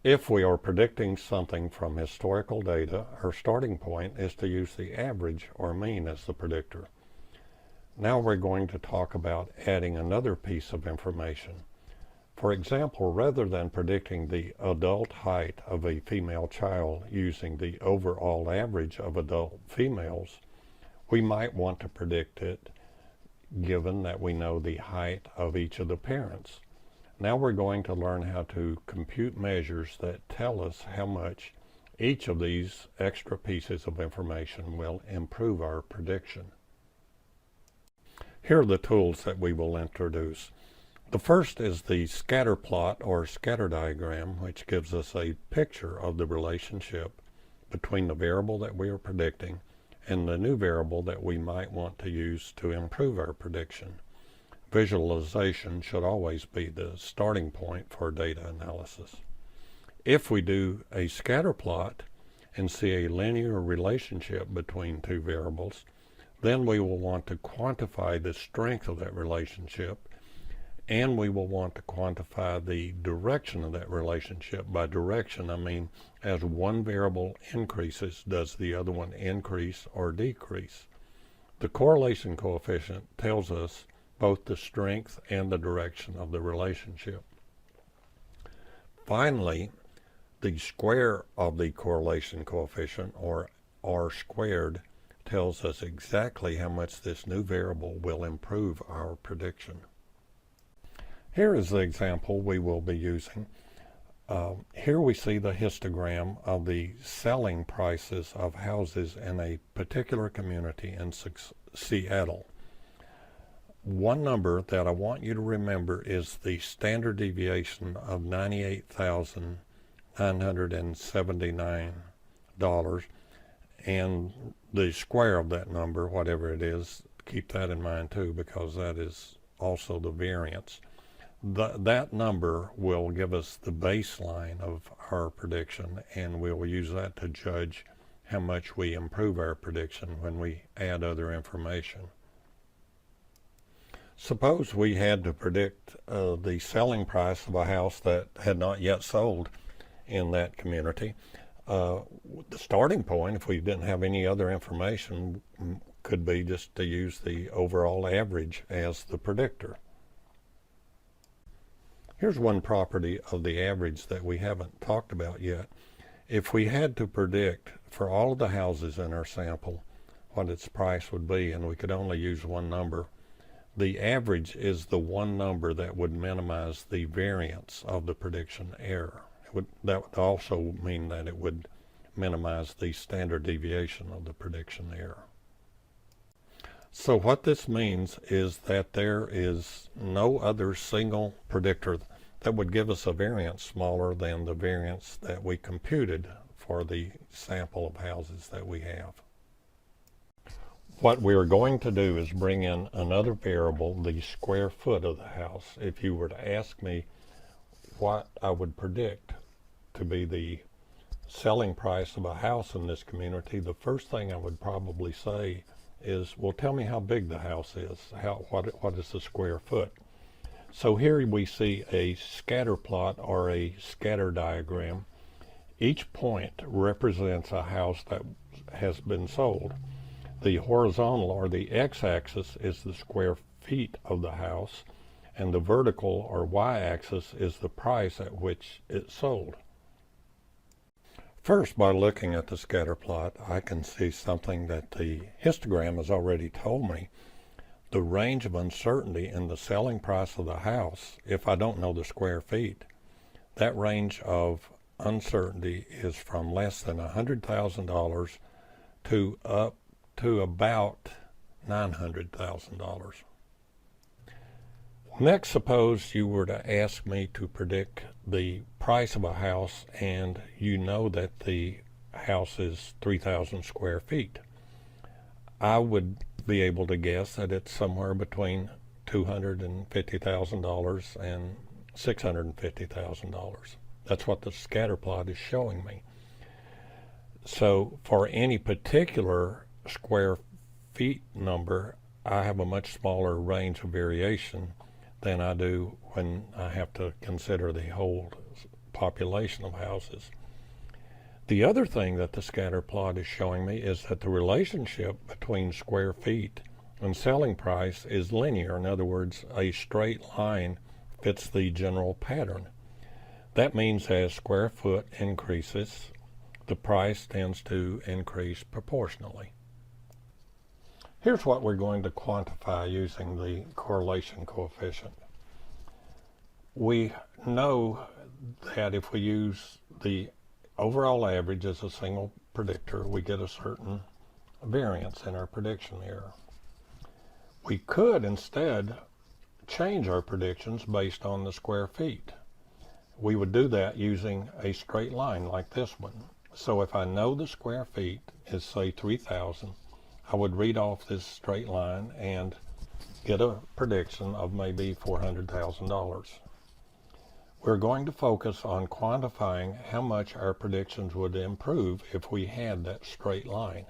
If we are predicting something from historical data, our starting point is to use the average or mean as the predictor. Now we're going to talk about adding another piece of information. For example, rather than predicting the adult height of a female child using the overall average of adult females, we might want to predict it given that we know the height of each of the parents. Now we're going to learn how to compute measures that tell us how much each of these extra pieces of information will improve our prediction. Here are the tools that we will introduce. The first is the scatter plot or scatter diagram, which gives us a picture of the relationship between the variable that we are predicting and the new variable that we might want to use to improve our prediction. Visualization should always be the starting point for data analysis. If we do a scatter plot and see a linear relationship between two variables, then we will want to quantify the strength of that relationship, and we will want to quantify the direction of that relationship. By direction, I mean as one variable increases, does the other one increase or decrease? The correlation coefficient tells us both the strength and the direction of the relationship. Finally, the square of the correlation coefficient, or R squared, tells us exactly how much this new variable will improve our prediction. Here is the example we will be using. Here we see the histogram of the selling prices of houses in a particular community in Seattle. One number that I want you to remember is the standard deviation of $98,979, and the square of that number, whatever it is, keep that in mind too, because that is also the variance. That number will give us the baseline of our prediction, and we will use that to judge how much we improve our prediction when we add other information. Suppose we had to predict the selling price of a house that had not yet sold in that community. The starting point, if we didn't have any other information, could be just to use the overall average as the predictor. Here's one property of the average that we haven't talked about yet. If we had to predict for all of the houses in our sample what its price would be, and we could only use one number, the average is the one number that would minimize the variance of the prediction error. That would also mean that it would minimize the standard deviation of the prediction error. So what this means is that there is no other single predictor that would give us a variance smaller than the variance that we computed for the sample of houses that we have. What we are going to do is bring in another variable, the square foot of the house. If you were to ask me what I would predict to be the selling price of a house in this community, the first thing I would probably say is, well, tell me how big the house is. What is the square foot? So here we see a scatter plot or a scatter diagram. Each point represents a house that has been sold. The horizontal or the x-axis is the square feet of the house, and the vertical or y-axis is the price at which it sold. First, by looking at the scatter plot, I can see something that the histogram has already told me. The range of uncertainty in the selling price of the house, if I don't know the square feet, that range of uncertainty is from less than $100,000 to up to about $900,000. Next, suppose you were to ask me to predict the price of a house, and you know that the house is 3,000 square feet. I would be able to guess that it's somewhere between $250,000 and $650,000. That's what the scatter plot is showing me. So for any particular square feet number, I have a much smaller range of variation than I do when I have to consider the whole population of houses. The other thing that the scatter plot is showing me is that the relationship between square feet and selling price is linear. In other words, a straight line fits the general pattern. That means as square foot increases, the price tends to increase proportionally. Here's what we're going to quantify using the correlation coefficient. We know that if we use the overall average as a single predictor, we get a certain variance in our prediction error. We could instead change our predictions based on the square feet. We would do that using a straight line like this one. So if I know the square feet is, say, 3,000, I would read off this straight line and get a prediction of maybe $400,000. We're going to focus on quantifying how much our predictions would improve if we had that straight line.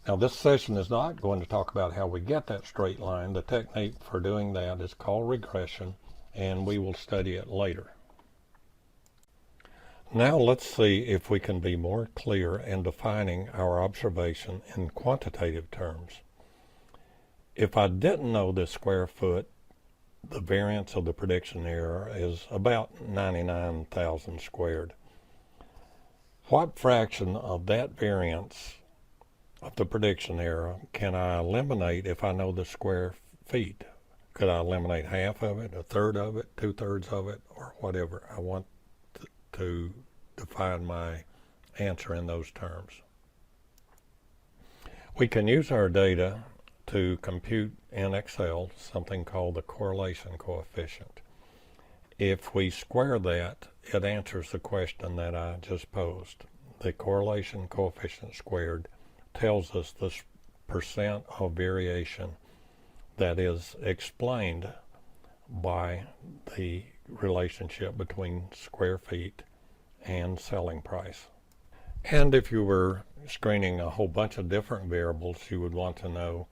Now, this session is not going to talk about how we get that straight line. The technique for doing that is called regression, and we will study it later. Now let's see if we can be more clear in defining our observation in quantitative terms. If I didn't know the square foot, the variance of the prediction error is about 99,000 squared. What fraction of that variance of the prediction error can I eliminate if I know the square feet? Could I eliminate half of it, a third of it, 2/3 of it, or whatever? I want to define my answer in those terms. We can use our data to compute in Excel something called the correlation coefficient. If we square that, it answers the question that I just posed. The correlation coefficient squared tells us the percent of variation that is explained by the relationship between square feet and selling price. And if you were screening a whole bunch of different variables, you would want to know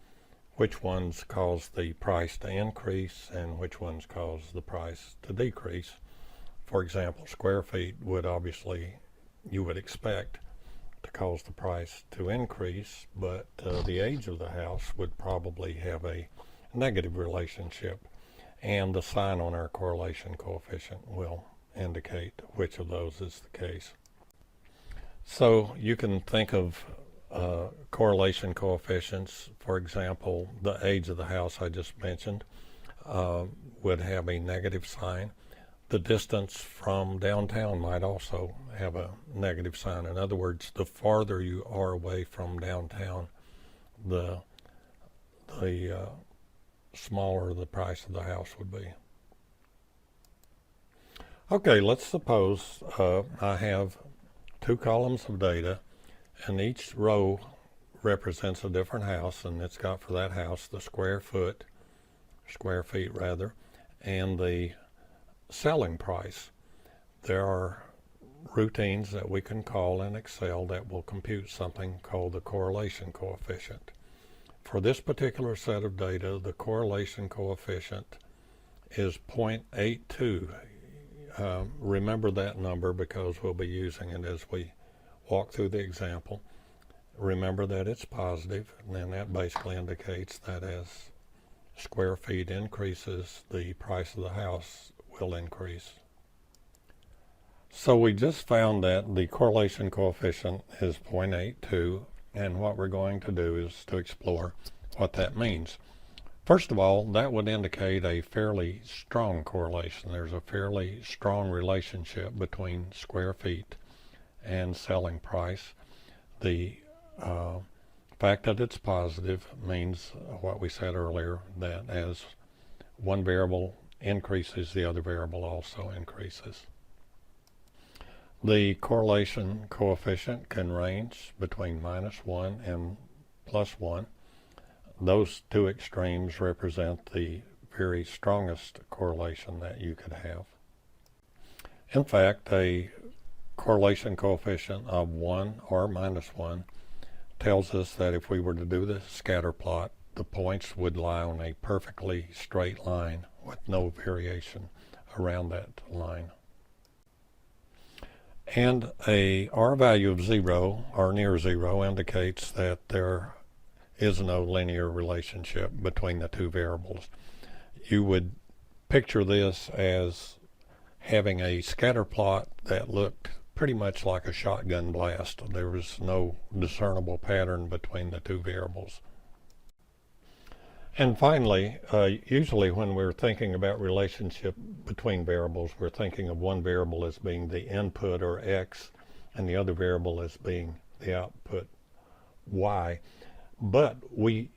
which ones cause the price to increase and which ones cause the price to decrease. For example, square feet would obviously, you would expect to cause the price to increase, but the age of the house would probably have a negative relationship, and the sign on our correlation coefficient will indicate which of those is the case. So you can think of correlation coefficients. For example, the age of the house I just mentioned would have a negative sign. The distance from downtown might also have a negative sign. In other words, the farther you are away from downtown, the smaller the price of the house would be. Okay, let's suppose I have two columns of data, and each row represents a different house, and it's got for that house the square feet and the selling price. There are routines that we can call in Excel that will compute something called the correlation coefficient. For this particular set of data, the correlation coefficient is 0.82. Remember that number because we'll be using it as we walk through the example. Remember that it's positive, and then that basically indicates that as square feet increases, the price of the house will increase. So we just found that the correlation coefficient is 0.82, and what we're going to do is to explore what that means. First of all, that would indicate a fairly strong correlation. There's a fairly strong relationship between square feet and selling price. The fact that it's positive means what we said earlier, that as one variable increases, the other variable also increases. The correlation coefficient can range between -1 and +1. Those two extremes represent the very strongest correlation that you could have. In fact, a correlation coefficient of 1 or -1 tells us that if we were to do the scatter plot, the points would lie on a perfectly straight line with no variation around that line. And a R value of 0 or near 0 indicates that there is no linear relationship between the two variables. You would picture this as having a scatter plot that looked pretty much like a shotgun blast. There was no discernible pattern between the two variables. And finally, usually when we're thinking about relationship between variables, we're thinking of one variable as being the input or x and the other variable as being the output y. But we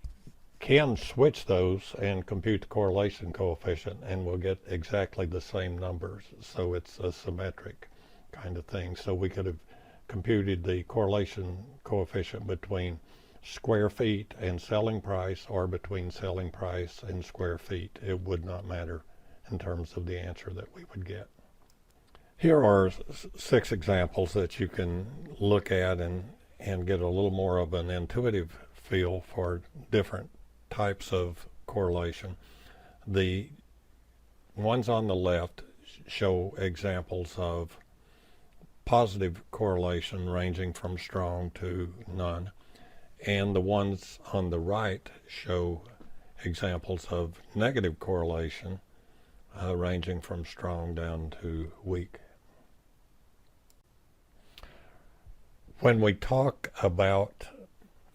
can switch those and compute the correlation coefficient and we'll get exactly the same numbers. So it's a symmetric kind of thing. So we could have computed the correlation coefficient between square feet and selling price or between selling price and square feet. It would not matter in terms of the answer that we would get. Here are 6 examples that you can look at and get a little more of an intuitive feel for different types of correlation. The ones on the left show examples of positive correlation ranging from strong to none, and the ones on the right show examples of negative correlation ranging from strong down to weak. When we talk about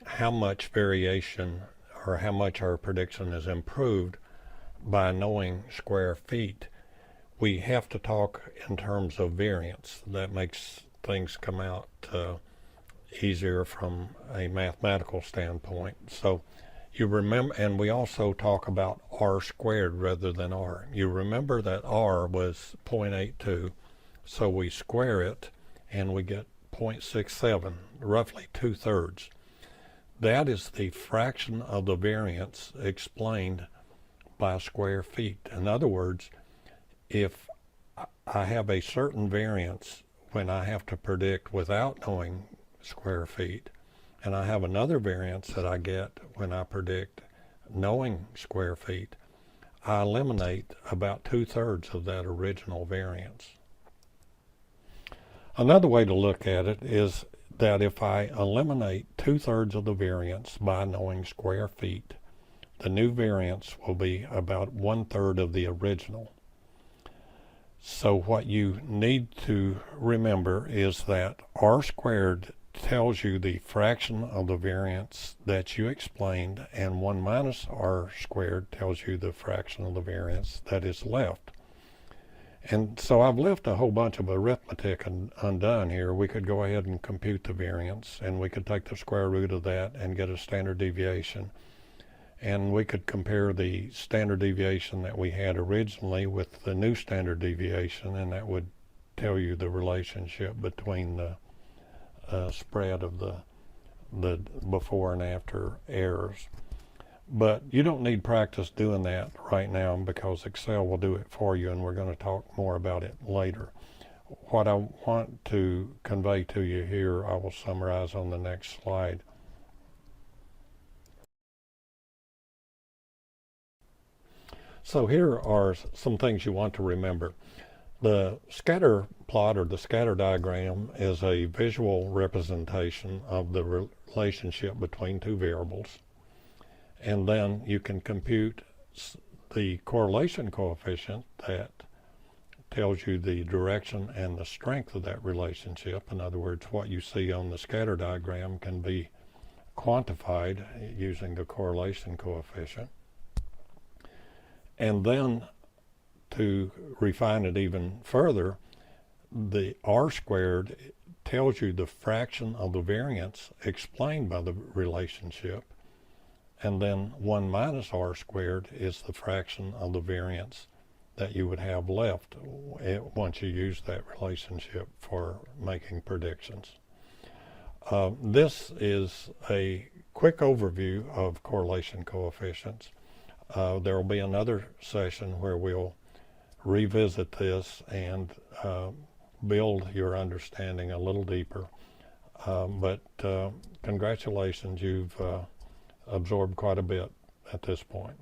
how much variation or how much our prediction is improved by knowing square feet, we have to talk in terms of variance. That makes things come out easier from a mathematical standpoint. So you remember, and we also talk about r squared rather than r. You remember that r was 0.82, so we square it and we get 0.67, roughly 2/3. That is the fraction of the variance explained by square feet. In other words, if I have a certain variance when I have to predict without knowing square feet, and I have another variance that I get when I predict knowing square feet, I eliminate about 2/3 of that original variance. Another way to look at it is that if I eliminate 2/3 of the variance by knowing square feet, the new variance will be about 1/3 of the original. So what you need to remember is that r squared tells you the fraction of the variance that you explained, and 1 minus r squared tells you the fraction of the variance that is left. And so I've left a whole bunch of arithmetic undone here. We could go ahead and compute the variance, and we could take the square root of that and get a standard deviation. And we could compare the standard deviation that we had originally with the new standard deviation, and that would tell you the relationship between the spread of the before and after errors. But you don't need practice doing that right now because Excel will do it for you, and we're going to talk more about it later. What I want to convey to you here, I will summarize on the next slide. So here are some things you want to remember. The scatter plot or the scatter diagram is a visual representation of the relationship between two variables. And then you can compute the correlation coefficient that tells you the direction and the strength of that relationship. In other words, what you see on the scatter diagram can be quantified using the correlation coefficient. And then to refine it even further, the r squared tells you the fraction of the variance explained by the relationship, and then 1 minus r squared is the fraction of the variance that you would have left once you use that relationship for making predictions. This is a quick overview of correlation coefficients. There will be another session where we'll revisit this and build your understanding a little deeper. But congratulations, you've absorbed quite a bit at this point.